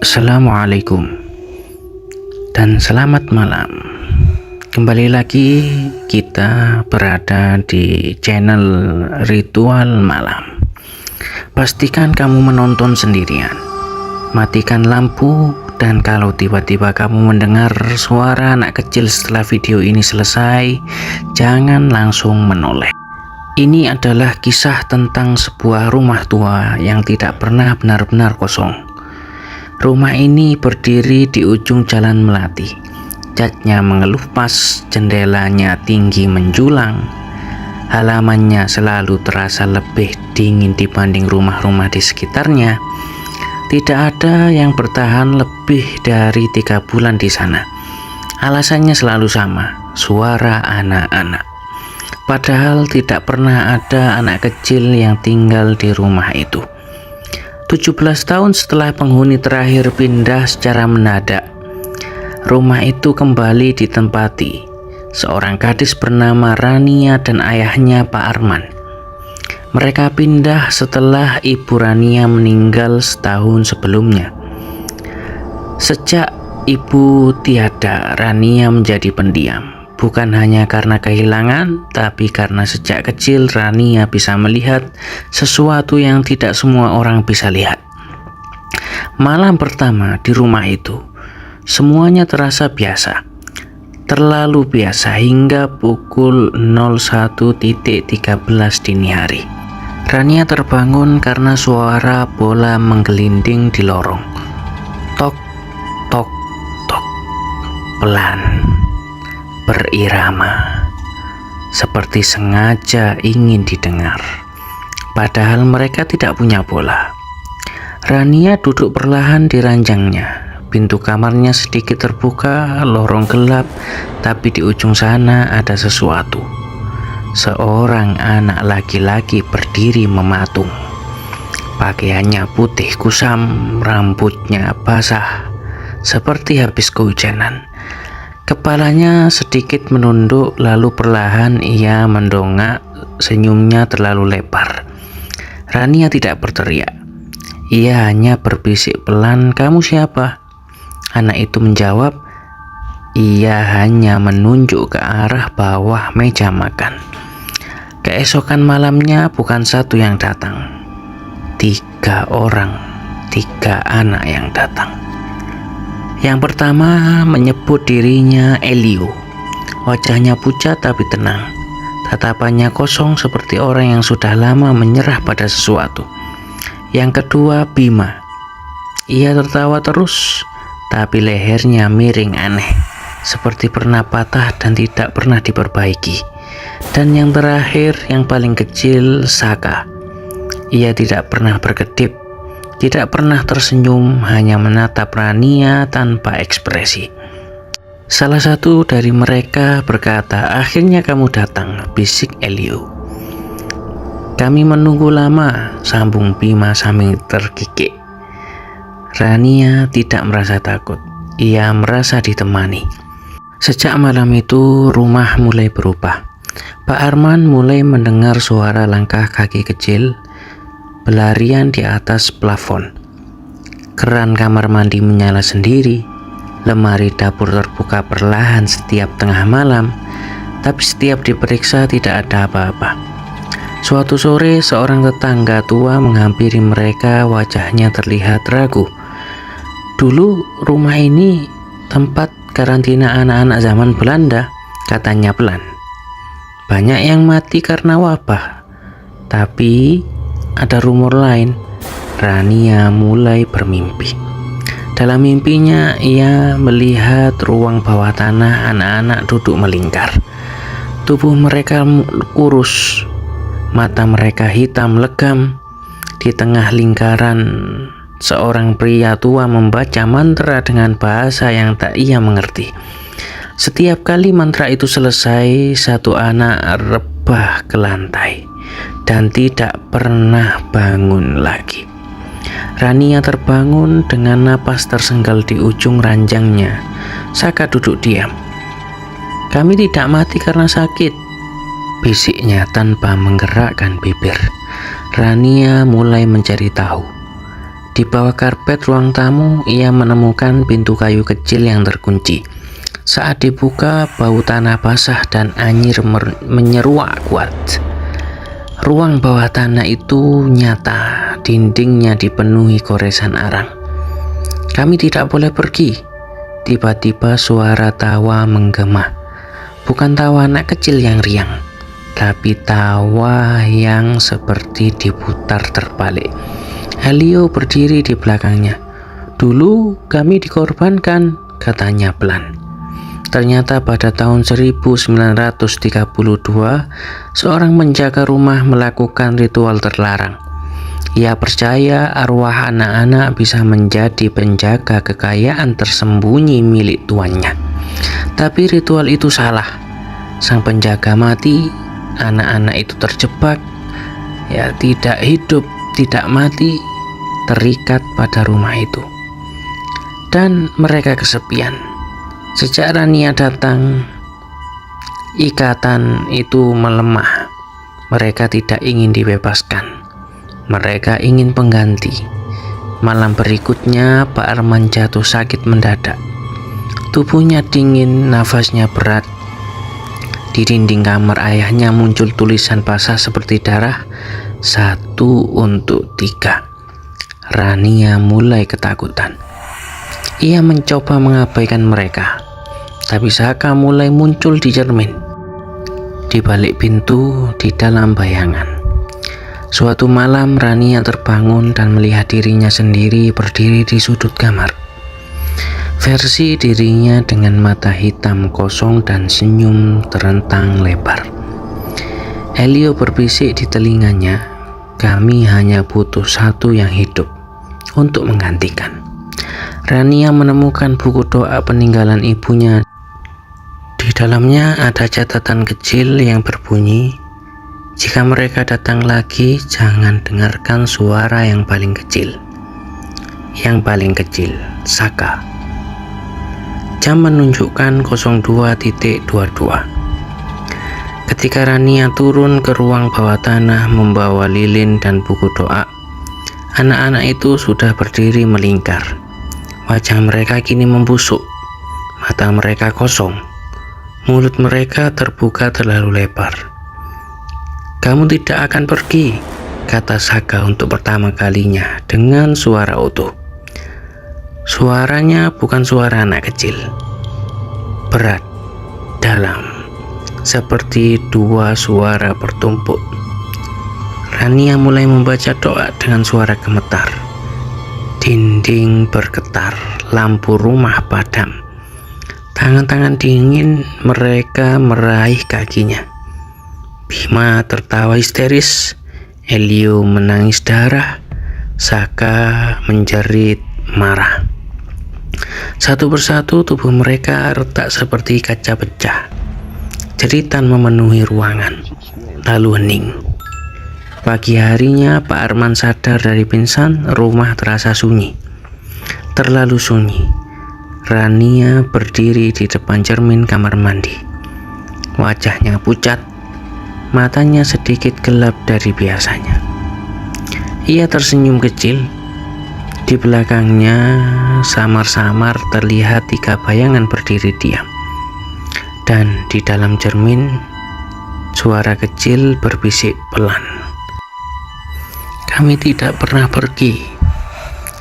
Assalamualaikum dan selamat malam. Kembali lagi kita berada di channel Ritual Malam. Pastikan kamu menonton sendirian. Matikan lampu, dan kalau tiba-tiba kamu mendengar suara anak kecil setelah video ini selesai, jangan langsung menoleh. Ini adalah kisah tentang sebuah rumah tua yang tidak pernah benar-benar kosong. Rumah ini berdiri di ujung jalan melati. Catnya mengelupas, jendelanya tinggi menjulang. Halamannya selalu terasa lebih dingin dibanding rumah-rumah di sekitarnya. Tidak ada yang bertahan lebih dari 3 bulan di sana. Alasannya selalu sama, suara anak-anak. Padahal tidak pernah ada anak kecil yang tinggal di rumah itu. 17 tahun setelah penghuni terakhir pindah secara mendadak, rumah itu kembali ditempati seorang gadis bernama Rania dan ayahnya Pak Arman. Mereka pindah setelah Ibu Rania meninggal setahun sebelumnya. Sejak ibu tiada, Rania menjadi pendiam. Bukan hanya karena kehilangan, tapi karena sejak kecil Rania bisa melihat sesuatu yang tidak semua orang bisa lihat. Malam pertama di rumah itu, semuanya terasa biasa. Terlalu biasa hingga pukul 01.13 dini hari. Rania terbangun karena suara bola menggelinding di lorong. Tok, tok, tok. Pelan, berirama, seperti sengaja ingin didengar. Padahal mereka tidak punya bola. Rania duduk perlahan di ranjangnya. Pintu kamarnya sedikit terbuka, lorong gelap, tapi di ujung sana ada sesuatu. Seorang anak laki-laki berdiri mematung. Pakaiannya putih kusam, rambutnya basah, seperti habis kehujanan. Kepalanya sedikit menunduk, lalu perlahan ia mendongak, senyumnya terlalu lebar. Rania tidak berteriak. Ia hanya berbisik pelan, "Kamu siapa?" Anak itu menjawab. Ia hanya menunjuk ke arah bawah meja makan. Keesokan malamnya bukan satu yang datang, 3 orang, 3 anak yang datang. Yang pertama menyebut dirinya Elio. Wajahnya pucat tapi tenang. Tatapannya kosong seperti orang yang sudah lama menyerah pada sesuatu. Yang kedua Bima. Ia tertawa terus, tapi lehernya miring aneh, seperti pernah patah dan tidak pernah diperbaiki. Dan yang terakhir, yang paling kecil, Saka. Ia tidak pernah berkedip, tidak pernah tersenyum, hanya menatap Rania tanpa ekspresi. Salah satu dari mereka berkata, "Akhirnya kamu datang," bisik Elio. "Kami menunggu lama," sambung Bima sambil terkikik. Rania tidak merasa takut, ia merasa ditemani. Sejak malam itu rumah mulai berubah. Pak Arman mulai mendengar suara langkah kaki kecil berlarian di atas plafon. Keran kamar mandi menyala sendiri. Lemari dapur terbuka perlahan setiap tengah malam, tapi setiap diperiksa tidak ada apa-apa. Suatu sore seorang tetangga tua menghampiri mereka, wajahnya terlihat ragu. "Dulu rumah ini tempat karantina anak-anak zaman Belanda," katanya pelan. "Banyak yang mati karena wabah. Tapi ada rumor lain." Rania mulai bermimpi. Dalam mimpinya ia melihat ruang bawah tanah, anak-anak duduk melingkar. Tubuh mereka kurus, mata mereka hitam legam. Di tengah lingkaran, seorang pria tua membaca mantra dengan bahasa yang tak ia mengerti. Setiap kali mantra itu selesai, satu anak rebah ke lantai dan tidak pernah bangun lagi. Rania terbangun dengan napas tersenggal di ujung ranjangnya. Saka duduk diam. "Kami tidak mati karena sakit," bisiknya tanpa menggerakkan bibir. Rania mulai mencari tahu. Di bawah karpet ruang tamu, ia menemukan pintu kayu kecil yang terkunci. Saat dibuka, bau tanah basah dan anyir menyeruak kuat. Ruang bawah tanah itu nyata, dindingnya dipenuhi goresan arang. Kami tidak boleh pergi. Tiba-tiba suara tawa menggema. Bukan tawa anak kecil yang riang, tapi tawa yang seperti diputar terbalik. Elio berdiri di belakangnya. "Dulu kami dikorbankan," katanya pelan. Ternyata pada tahun 1932, seorang penjaga rumah melakukan ritual terlarang. Ia percaya arwah anak-anak bisa menjadi penjaga kekayaan tersembunyi milik tuannya. Tapi ritual itu salah. Sang penjaga mati, anak-anak itu terjebak, tidak hidup, tidak mati, terikat pada rumah itu. Dan mereka kesepian. Sejak Rania datang, ikatan itu melemah. Mereka tidak ingin dibebaskan. Mereka ingin pengganti. Malam berikutnya, Pak Arman jatuh sakit mendadak. Tubuhnya dingin, nafasnya berat. Di dinding kamar ayahnya muncul tulisan basah seperti darah, 1 untuk 3. Rania mulai ketakutan. Ia mencoba mengabaikan mereka, tapi Saka mulai muncul di cermin, di balik pintu, di dalam bayangan. Suatu malam Rania terbangun dan melihat dirinya sendiri berdiri di sudut kamar. Versi dirinya dengan mata hitam kosong dan senyum terentang lebar. Elio berbisik di telinganya, "Kami hanya butuh 1 yang hidup untuk menggantikan." Rania menemukan buku doa peninggalan ibunya. Di dalamnya ada catatan kecil yang berbunyi, "Jika mereka datang lagi, jangan dengarkan suara yang paling kecil." Yang paling kecil, Saka. Jam menunjukkan 02.22. Ketika Rania turun ke ruang bawah tanah membawa lilin dan buku doa, anak-anak itu sudah berdiri melingkar. Wajah mereka kini membusuk, mata mereka kosong, mulut mereka terbuka terlalu lebar. "Kamu tidak akan pergi," kata Saka untuk pertama kalinya dengan suara utuh. Suaranya bukan suara anak kecil, berat, dalam, seperti 2 suara bertumpuk. Rania mulai membaca doa dengan suara gemetar. Dinding bergetar, lampu rumah padam. Tangan-tangan dingin mereka meraih kakinya. Bima tertawa histeris, Elio menangis darah, Saka menjerit marah. Satu persatu tubuh mereka retak seperti kaca pecah. Jeritan memenuhi ruangan, lalu hening. Pagi harinya Pak Arman sadar dari pingsan. Rumah terasa sunyi, terlalu sunyi. Rania berdiri di depan cermin kamar mandi. Wajahnya pucat, matanya sedikit gelap dari biasanya. Ia tersenyum kecil. Di belakangnya samar-samar terlihat 3 bayangan berdiri diam. Dan di dalam cermin, suara kecil berbisik pelan, "Kami tidak pernah pergi.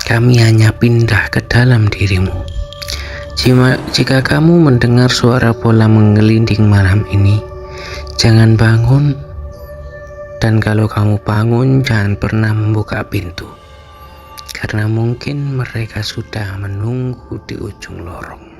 Kami hanya pindah ke dalam dirimu. Jika kamu mendengar suara bola menggelinding malam ini, jangan bangun. Dan kalau kamu bangun, jangan pernah membuka pintu. Karena mungkin mereka sudah menunggu di ujung lorong."